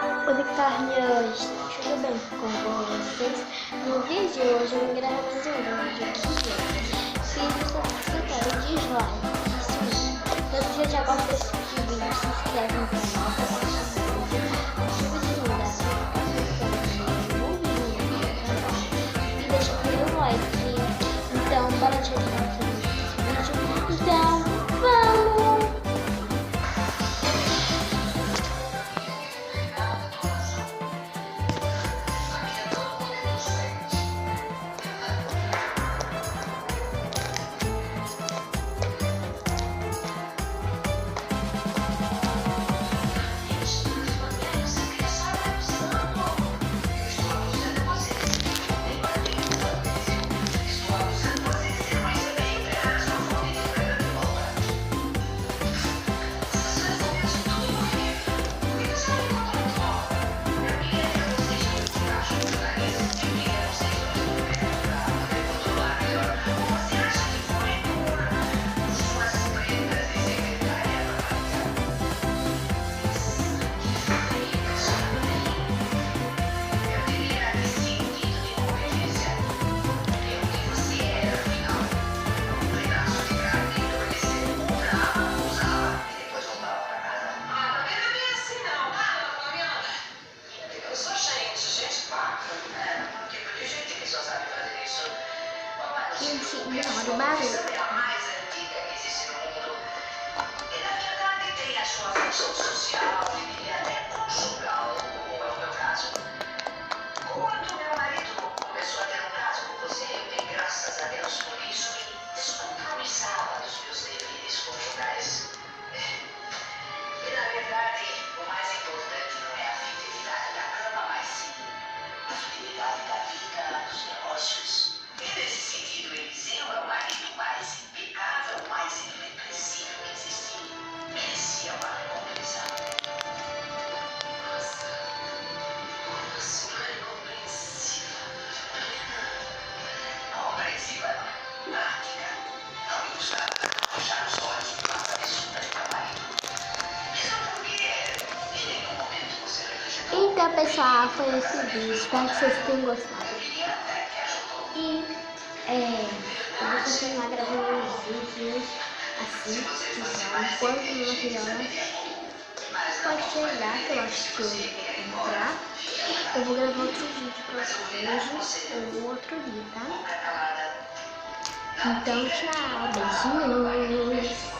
Oi, Carlinhos, tudo bem com vocês? No vídeo de hoje eu vou gravar mais um vídeo aqui. Fiz o certificado de slime. Sim, se você já gosta desse tipo de vídeo, se inscreve no canal para assistir o vídeo. Ativa o sininho da notificação e deixa aquele like. Então, bora ativar esse vídeo. Então, vamos! Gente, ignora o barulho. Então, pessoal, foi esse vídeo. Espero que vocês tenham gostado. E eu vou continuar gravando os vídeos assim. Então, quando o material pode chegar, que eu acho que eu vou comprar, eu vou gravar outro vídeo pra vocês ou outro dia, tá? Então, tchau, beijinhos.